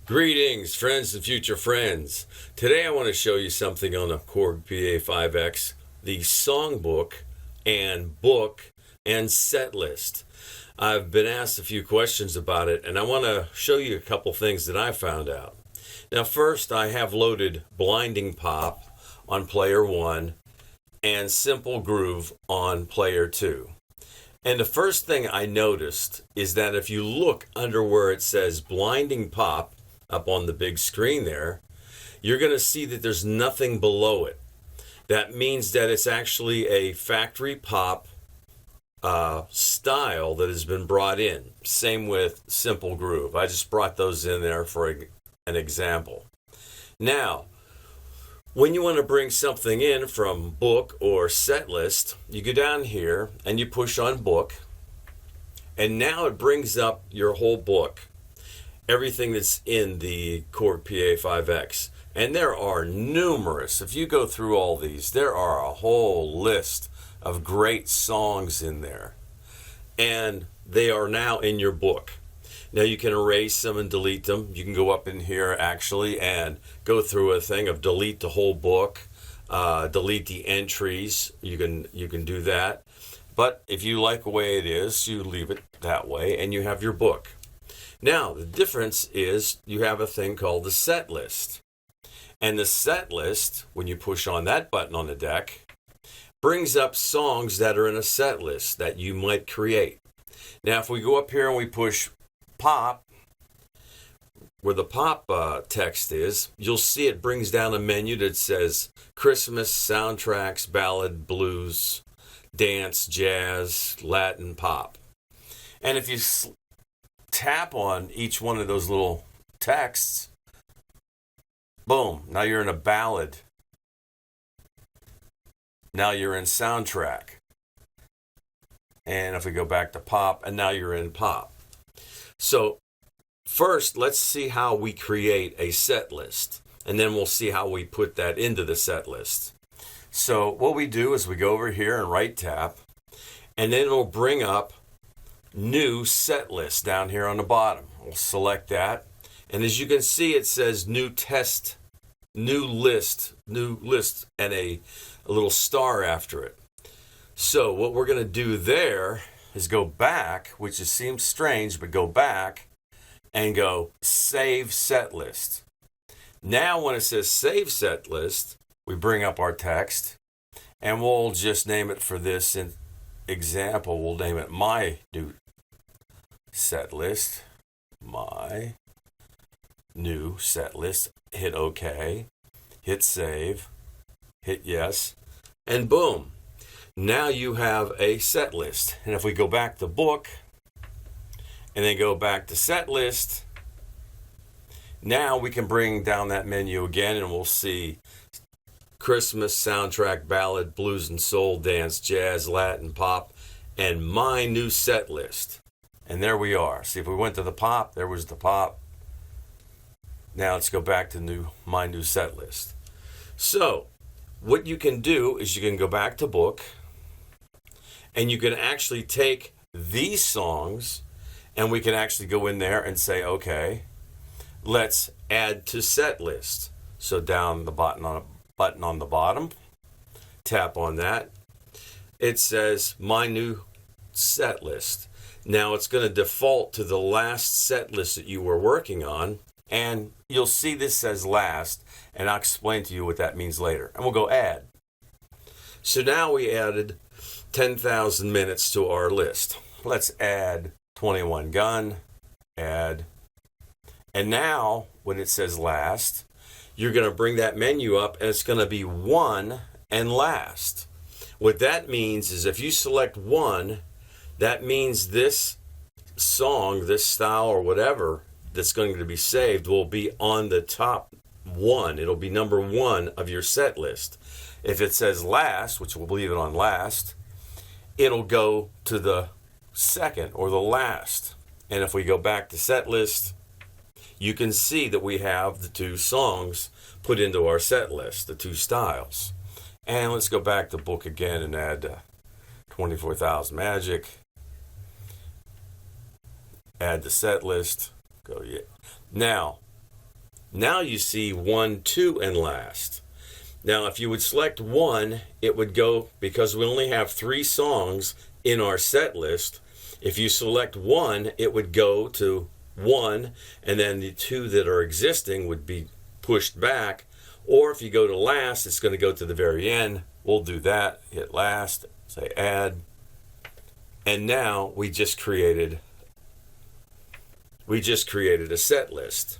Greetings, friends and future friends. Today I want to show you something on the Korg Pa5x, the Songbook and Book and Setlist. I've been asked a few questions about it, and I want to show you a couple things that I found out. Now, first, I have loaded Blinding Pop on player 1 and Simple Groove on player 2. And the first thing I noticed is that if you look under where it says Blinding Pop, up on the big screen there, you're going to see that there's nothing below it. That means that it's actually a factory pop style that has been brought in. Same with Simple Groove. I just brought those in there for an example. Now, when you want to bring something in from Book or Setlist, you go down here and you push on Book, and now it brings up your whole book. Everything that's in the Korg Pa5x. And there are numerous. If you go through all these, there are a whole list of great songs in there. And they are now in your book. Now you can erase them and delete them. You can go up in here actually and go through a thing of delete the whole book, delete the entries. You can do that. But if you like the way it is, you leave it that way and you have your book. Now, the difference is you have a thing called the set list. And the set list, when you push on that button on the deck, brings up songs that are in a set list that you might create. Now, if we go up here and we push pop, where the pop text is, you'll see it brings down a menu that says Christmas, soundtracks, ballad, blues, dance, jazz, Latin, pop. And if you tap on each one of those little texts, boom, now you're in a ballad. Now you're in soundtrack. And if we go back to pop, and now you're in pop. So first, let's see how we create a set list, and then we'll see how we put that into the set list. So what we do is we go over here and right tap, and then it'll bring up new set list down here on the bottom. We'll select that, and as you can see, it says new list, and a little star after it. So what we're going to do there is go back, which seems strange, but go back and go save set list. Now when it says save set list, we bring up our text, and we'll just name it, for this example, we'll name it my new set list. My new set list. Hit OK. Hit save. Hit yes. And boom. Now you have a set list. And if we go back to book and then go back to set list, now we can bring down that menu again and we'll see Christmas, soundtrack, ballad, blues and soul, dance, jazz, Latin, pop, and my new set list. And there we are. See, if we went to the pop, there was the pop. Now let's go back to my new set list. So what you can do is you can go back to book, and you can actually take these songs, and we can actually go in there and say, okay, let's add to set list. So down the button on the bottom, tap on that. It says my new set list. Now it's going to default to the last set list that you were working on, and you'll see this says last, and I'll explain to you what that means later. And we'll go add. So now we added 10,000 minutes to our list. Let's add 21 Gun, add. And now when it says last, you're going to bring that menu up, and it's going to be 1 and last. What that means is if you select 1, that means this song, this style or whatever that's going to be saved will be on the top 1. It'll be number 1 of your set list. If it says last, which we'll leave it on last, it'll go to the second or the last. And if we go back to set list, you can see that we have the 2 songs put into our set list, the 2 styles. And let's go back to book again and add 24,000 Magic. Add the set list. Go yeah. Now, Now you see 1, 2, and last. Now, if you would select 1, it would go, because we only have 3 songs in our set list, if you select 1, it would go to 1, and then the 2 that are existing would be pushed back. Or if you go to last, it's going to go to the very end. We'll do that. Hit last, say add. And now we just created a set list.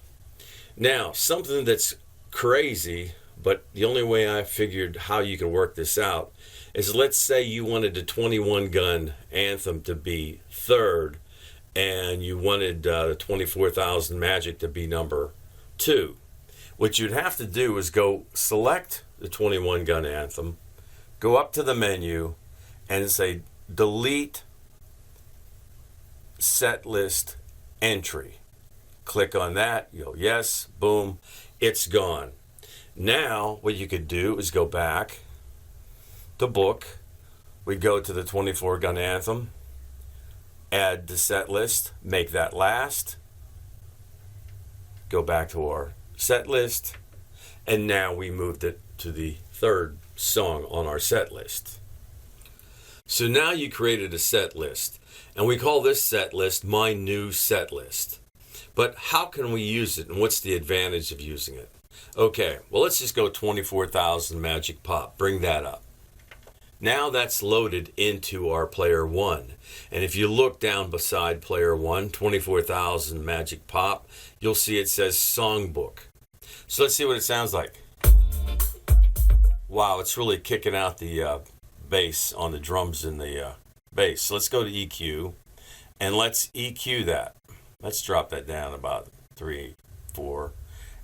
Now, something that's crazy, but the only way I figured how you can work this out is, let's say you wanted the 21 gun anthem to be third, and you wanted the 24,000 Magic to be number 2. What you'd have to do is go select the 21 gun anthem, go up to the menu, and say delete set list entry. Click on that, you go yes, boom, it's gone. Now what you could do is go back to book, we go to the 24 gun anthem, add the set list, make that last, go back to our set list, and now we moved it to the third song on our set list. So now you created a set list, and we call this set list my new set list. But how can we use it, and what's the advantage of using it? Okay, well, let's just go 24,000 Magic Pop. Bring that up. Now that's loaded into our player 1. And if you look down beside player 1, 24,000 Magic Pop, you'll see it says Songbook. So let's see what it sounds like. Wow, it's really kicking out the bass on the drums in the bass. So let's go to EQ, and let's EQ that. Let's drop that down about 3, 4.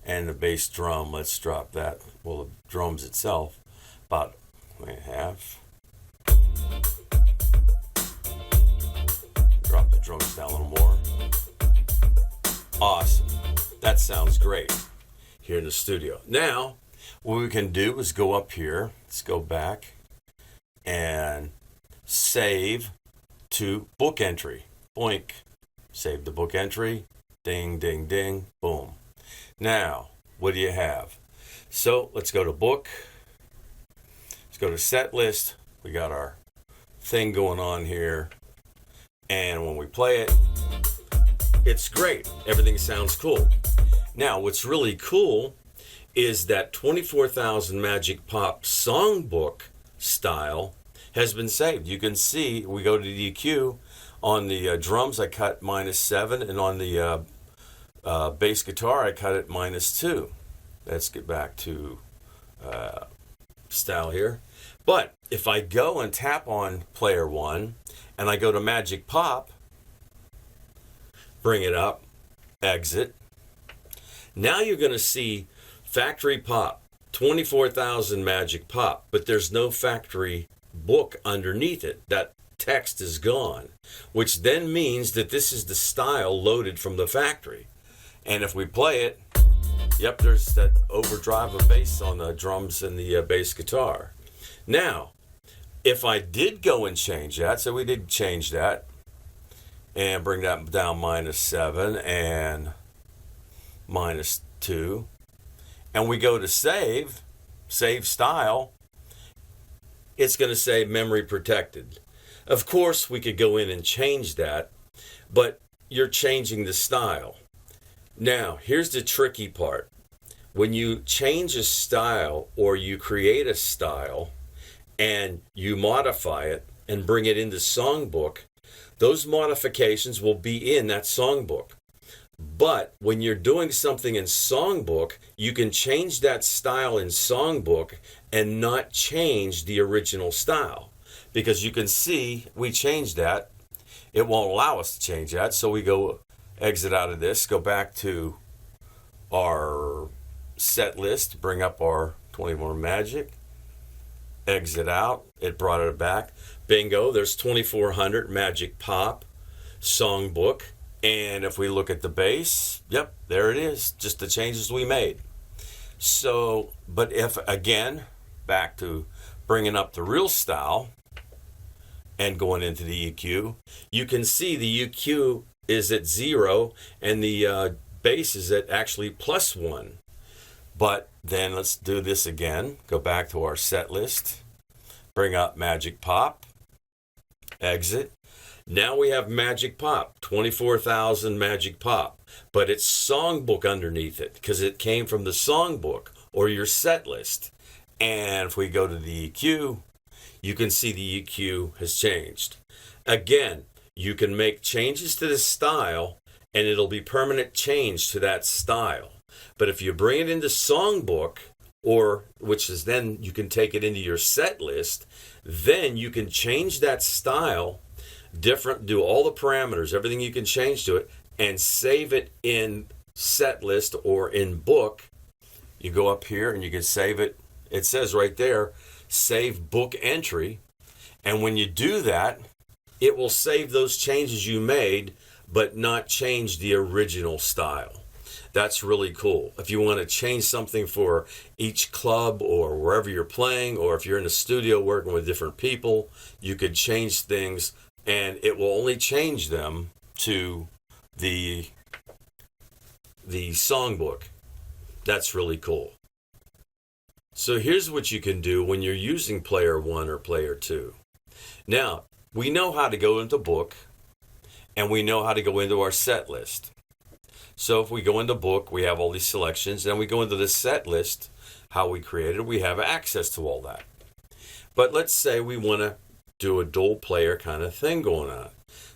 And the bass drum, let's drop that. Well, the drums itself, about 1.5. Drop the drums down a little more. Awesome. That sounds great here in the studio. Now, what we can do is go up here. Let's go back and save to book entry. Boink. Save the book entry. Ding, ding, ding. Boom. Now, what do you have? So let's go to book. Let's go to set list. We got our thing going on here. And when we play it, it's great. Everything sounds cool. Now, what's really cool is that 24,000 Magic Pop Songbook style has been saved. You can see, we go to the EQ. On the drums, I cut -7, and on the bass guitar, I cut it -2. Let's get back to style here. But if I go and tap on player 1, and I go to Magic Pop, bring it up, exit, now you're going to see factory pop, 24,000 Magic Pop, but there's no factory book underneath it. That text is gone, which then means that this is the style loaded from the factory. And if we play it, yep, there's that overdrive of bass on the drums and the bass guitar. Now, if I did go and change that, so we did change that, and bring that down -7 and -2, and we go to save style, it's going to say memory protected. Of course, we could go in and change that, but you're changing the style. Now, here's the tricky part. When you change a style or you create a style and you modify it and bring it into Songbook, those modifications will be in that Songbook. But when you're doing something in Songbook, you can change that style in Songbook and not change the original style. Because you can see we changed that. It won't allow us to change that. So we go exit out of this, go back to our set list, bring up our 21 Magic, exit out. It brought it back. Bingo, there's 2400 Magic Pop Songbook. And if we look at the bass, yep, there it is. Just the changes we made. So, but if, again, back to bringing up the real style, and going into the EQ, you can see the EQ is at 0 and the bass is at actually +1. But then let's do this again. Go back to our set list. Bring up Magic Pop. Exit. Now we have Magic Pop, 24,000 Magic Pop. But it's Songbook underneath it because it came from the Songbook or your set list. And if we go to the EQ, you can see the EQ has changed. Again, you can make changes to the style and it'll be permanent change to that style. But if you bring it into Songbook, or which is then you can take it into your set list, then you can change that style different, do all the parameters, everything you can change to it, and save it in set list or in book. You go up here and you can save it. It says right there, save book entry. And when you do that, it will save those changes you made, but not change the original style. That's really cool. If you want to change something for each club or wherever you're playing, or if you're in a studio working with different people, you could change things and it will only change them to the Songbook. That's really cool. So here's what you can do when you're using player 1 or player 2. Now, we know how to go into book and we know how to go into our set list. So if we go into book, we have all these selections, and we go into the set list, how we created, we have access to all that. But let's say we want to do a dual player kind of thing going on.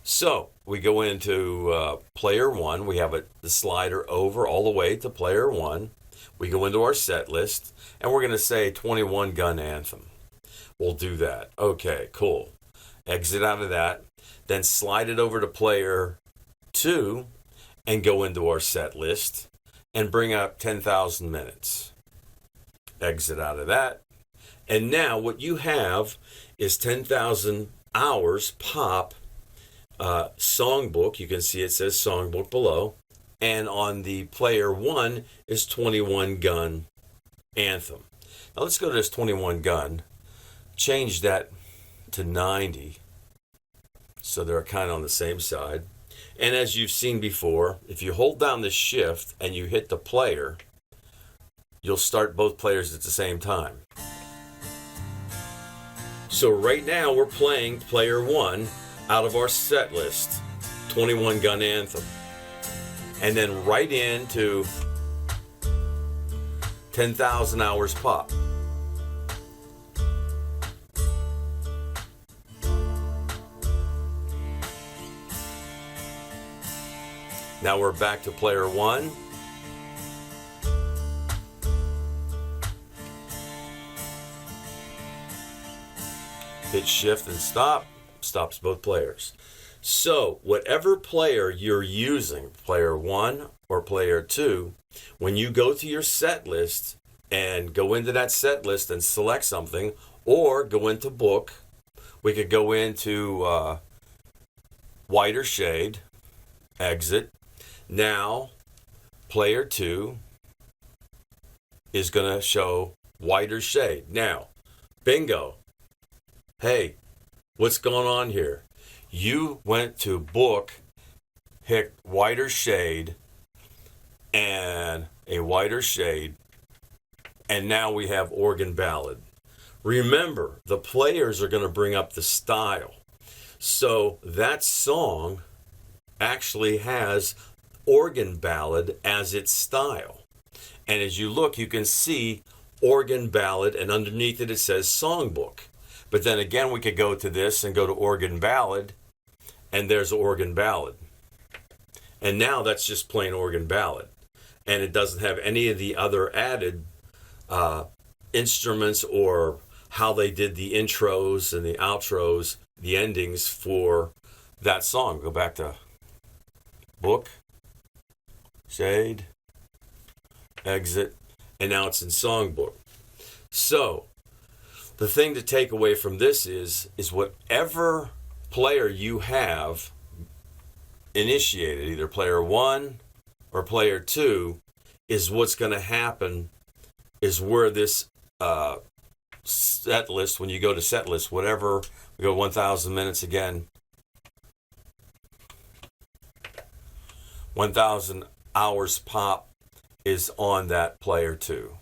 So we go into player 1, we have the slider over all the way to player 1. We go into our set list, and we're going to say 21 Gun Anthem. We'll do that. Okay, cool. Exit out of that, then slide it over to player 2, and go into our set list and bring up 10,000 minutes. Exit out of that. And now what you have is 10,000 hours pop Songbook. You can see it says Songbook below. And on the player 1 is 21 Gun Anthem. Now let's go to this 21 Gun. Change that to 90. So they're kind of on the same side. And as you've seen before, if you hold down the shift and you hit the player, you'll start both players at the same time. So right now we're playing player 1 out of our set list, 21 Gun Anthem. And then right into 10,000 hours pop. Now we're back to player 1. Hit shift and stop. Stops both players. So whatever player you're using, player 1 or player 2, when you go to your set list and go into that set list and select something, or go into book, we could go into whiter shade, exit. Now, player 2 is going to show whiter shade. Now, bingo. Hey, what's going on here? You went to book, hit whiter shade, and a whiter shade, and now we have organ ballad. Remember, the players are going to bring up the style. So that song actually has organ ballad as its style. And as you look, you can see organ ballad, and underneath it, it says Songbook. But then again, we could go to this and go to organ ballad, and there's organ ballad. And now that's just plain organ ballad. And it doesn't have any of the other added instruments or how they did the intros and the outros, the endings for that song. Go back to book, shade, exit, and now it's in Songbook. So the thing to take away from this is whatever player you have initiated, either player 1 or player 2, is what's going to happen, is where this set list, when you go to set list, whatever, we go 1,000 minutes again, 1,000 hours pop is on that player too.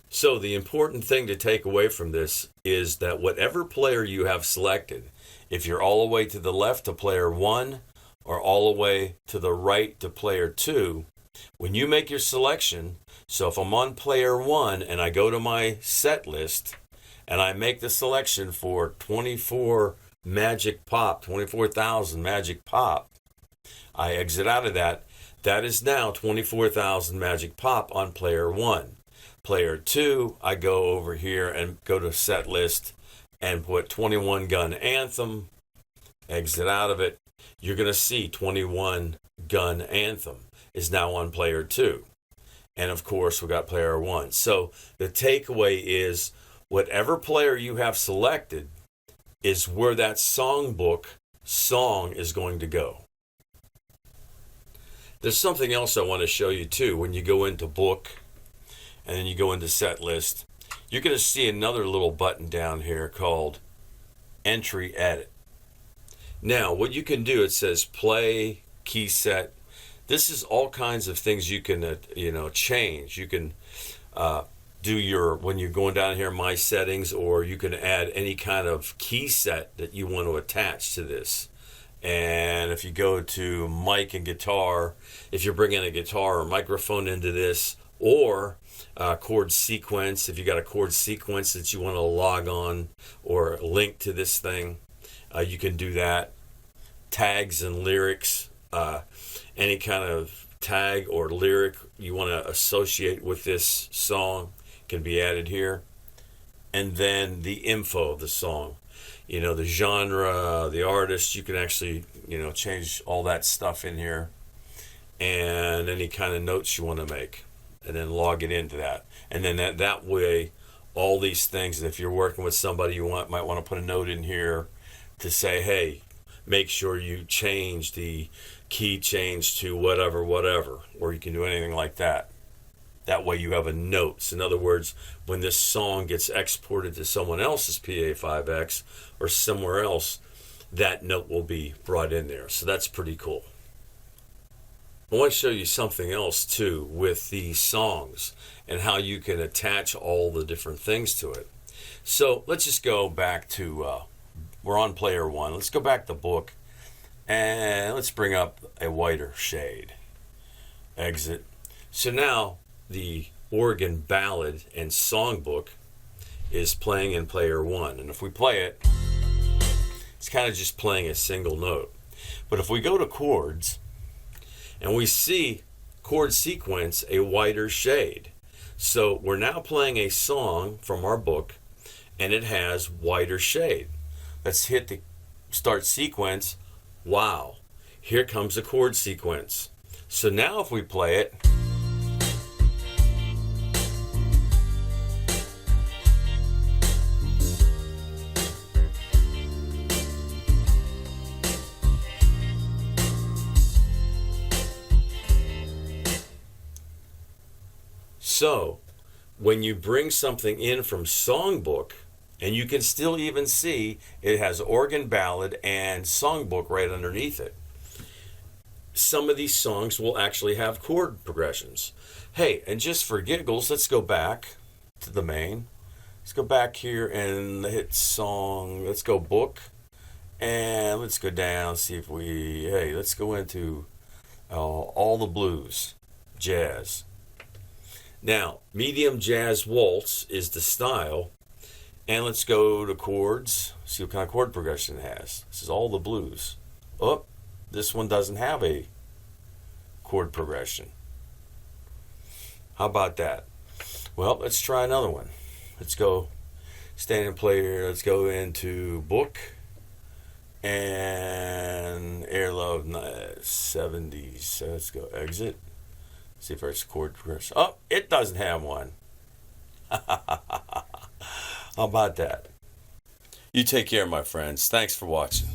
So the important thing to take away from this is that whatever player you have selected, if you're all the way to the left to player 1 or all the way to the right to player 2, when you make your selection, so if I'm on player 1 and I go to my set list and I make the selection for 24 magic pop, 24,000 magic pop, I exit out of that. That is now 24,000 magic pop on player 1. Player 2, I go over here and go to set list and put 21 gun anthem, exit out of it. You're going to see 21 gun anthem is now on player 2. And of course, we got player 1. So the takeaway is whatever player you have selected is where that songbook song is going to go. There's something else I want to show you too. When you go into book and then you go into set list, you're going to see another little button down here called entry edit. Now, what you can do, it says play, key set. This is all kinds of things you can, change. You can do your, when you're going down here, my settings, or you can add any kind of key set that you want to attach to this. And if you go to mic and guitar, if you're bringing a guitar or microphone into this, or chord sequence, if you got a chord sequence that you want to log on or link to this thing, you can do that. Tags and lyrics, any kind of tag or lyric you want to associate with this song can be added here. And then the info of the song, the genre, the artist, you can actually, change all that stuff in here, and any kind of notes you want to make, and then log it into that. And then that way, all these things, if you're working with somebody, you might want to put a note in here to say, hey, make sure you change the key change to whatever, or you can do anything like that. That way you have a note. So in other words, when this song gets exported to someone else's Pa5x or somewhere else, that note will be brought in there. So that's pretty cool. I want to show you something else too with these songs and how you can attach all the different things to it. So let's just go back to, we're on player 1. Let's go back to book and let's bring up a whiter shade. Exit. So now the organ ballad and songbook is playing in player 1. And if we play it, it's kind of just playing a single note. But if we go to chords and we see chord sequence, a whiter shade. So we're now playing a song from our book and it has whiter shade. Let's hit the start sequence. Wow, here comes the chord sequence. So now if we play it, so when you bring something in from Songbook, and you can still even see it has organ ballad and songbook right underneath it. Some of these songs will actually have chord progressions. Hey, and just for giggles, let's go back to the main. Let's go back here and hit song. Let's go book. And let's go down, see if let's go into all the blues, jazz. Now, medium jazz waltz is the style. And let's go to chords, see what kind of chord progression it has. This is all the blues. Oh, this one doesn't have a chord progression. How about that? Well, let's try another one. Let's go standing player. Let's go into book and Air Love 70s. So let's go exit. See if there's chord progression. Oh, it doesn't have one. How about that? You take care, my friends. Thanks for watching.